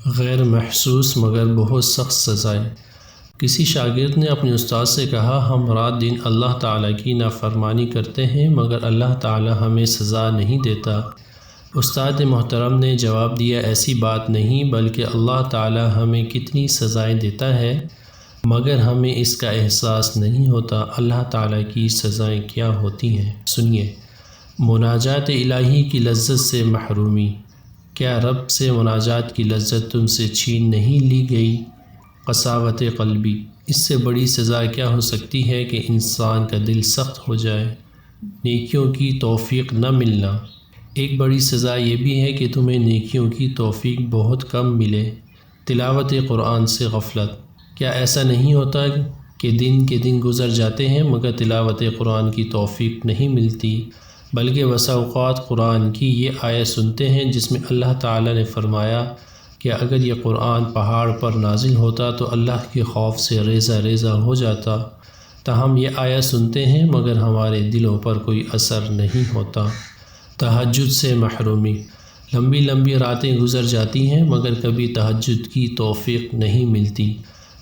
غیر محسوس مگر بہت سخت سزائیں۔ کسی شاگرد نے اپنے استاد سے کہا، ہم رات دن اللہ تعالیٰ کی نافرمانی کرتے ہیں مگر اللہ تعالیٰ ہمیں سزا نہیں دیتا۔ استاد محترم نے جواب دیا، ایسی بات نہیں، بلکہ اللہ تعالیٰ ہمیں کتنی سزائیں دیتا ہے مگر ہمیں اس کا احساس نہیں ہوتا۔ اللہ تعالیٰ کی سزائیں کیا ہوتی ہیں، سنیے۔ مناجات الہی کی لذت سے محرومی۔ کیا رب سے مناجات کی لذت تم سے چھین نہیں لی گئی؟ قساوت قلبی۔ اس سے بڑی سزا کیا ہو سکتی ہے کہ انسان کا دل سخت ہو جائے، نیکیوں کی توفیق نہ ملنا۔ ایک بڑی سزا یہ بھی ہے کہ تمہیں نیکیوں کی توفیق بہت کم ملے۔ تلاوت قرآن سے غفلت۔ کیا ایسا نہیں ہوتا کہ دن کے دن گزر جاتے ہیں مگر تلاوت قرآن کی توفیق نہیں ملتی، بلکہ بسا اوقات قرآن کی یہ آیت سنتے ہیں جس میں اللہ تعالیٰ نے فرمایا کہ اگر یہ قرآن پہاڑ پر نازل ہوتا تو اللہ کے خوف سے ریزہ ریزہ ہو جاتا، تاہم یہ آیت سنتے ہیں مگر ہمارے دلوں پر کوئی اثر نہیں ہوتا۔ تہجد سے محرومی۔ لمبی لمبی راتیں گزر جاتی ہیں مگر کبھی تہجد کی توفیق نہیں ملتی۔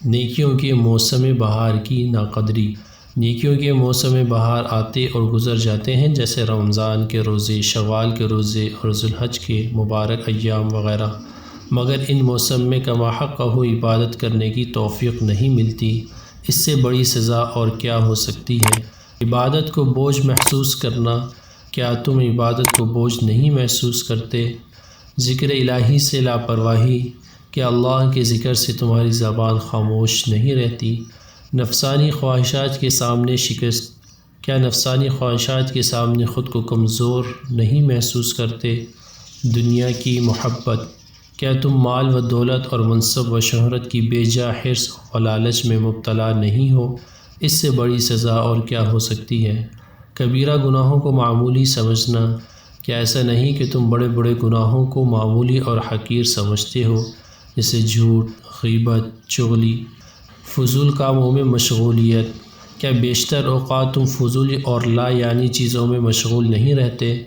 نیکیوں کے موسم بہار کی ناقدری۔ نیکیوں کے موسم بہار آتے اور گزر جاتے ہیں، جیسے رمضان کے روزے، شوال کے روزے اور ذوالحج کے مبارک ایام وغیرہ، مگر ان موسم میں کما حق ہو عبادت کرنے کی توفیق نہیں ملتی۔ اس سے بڑی سزا اور کیا ہو سکتی ہے؟ عبادت کو بوجھ محسوس کرنا۔ کیا تم عبادت کو بوجھ نہیں محسوس کرتے؟ ذکر الہی سے لاپرواہی۔ کیا اللہ کے ذکر سے تمہاری زبان خاموش نہیں رہتی؟ نفسانی خواہشات کے سامنے شکست۔ کیا نفسانی خواہشات کے سامنے خود کو کمزور نہیں محسوس کرتے؟ دنیا کی محبت۔ کیا تم مال و دولت اور منصب و شہرت کی بے جا حرص و لالچ میں مبتلا نہیں ہو؟ اس سے بڑی سزا اور کیا ہو سکتی ہے؟ کبیرہ گناہوں کو معمولی سمجھنا۔ کیا ایسا نہیں کہ تم بڑے بڑے گناہوں کو معمولی اور حقیر سمجھتے ہو، جیسے جھوٹ، غیبت، چغلی، فضول کاموں میں مشغولیت؟ کیا بیشتر اوقات تم فضول اور لا یعنی چیزوں میں مشغول نہیں رہتے؟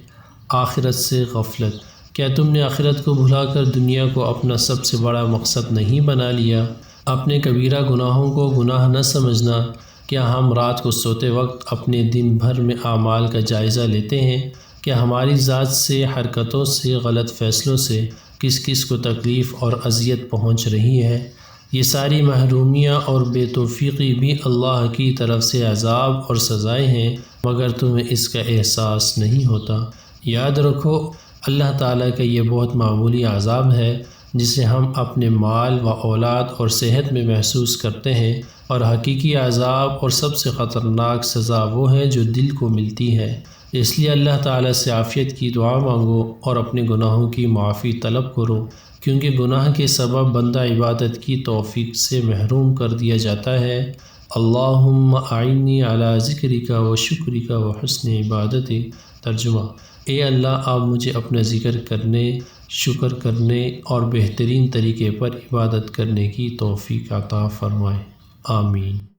آخرت سے غفلت۔ کیا تم نے آخرت کو بھلا کر دنیا کو اپنا سب سے بڑا مقصد نہیں بنا لیا؟ اپنے کبیرہ گناہوں کو گناہ نہ سمجھنا۔ کیا ہم رات کو سوتے وقت اپنے دن بھر میں اعمال کا جائزہ لیتے ہیں؟ کیا ہماری ذات سے، حرکتوں سے، غلط فیصلوں سے کس کس کو تکلیف اور اذیت پہنچ رہی ہے؟ یہ ساری محرومیاں اور بے توفیقی بھی اللہ کی طرف سے عذاب اور سزائیں ہیں مگر تمہیں اس کا احساس نہیں ہوتا۔ یاد رکھو، اللہ تعالیٰ کا یہ بہت معمولی عذاب ہے جسے ہم اپنے مال و اولاد اور صحت میں محسوس کرتے ہیں، اور حقیقی عذاب اور سب سے خطرناک سزا وہ ہے جو دل کو ملتی ہے۔ اس لیے اللہ تعالیٰ سے عافیت کی دعا مانگو اور اپنے گناہوں کی معافی طلب کرو، کیونکہ گناہ کے سبب بندہ عبادت کی توفیق سے محروم کر دیا جاتا ہے۔ اللہم اعنی علی ذکرک و شکرک و حسن عبادتی۔ ترجمہ: اے اللہ، آپ مجھے اپنا ذکر کرنے، شکر کرنے اور بہترین طریقے پر عبادت کرنے کی توفیق عطا فرمائیں۔ آمین۔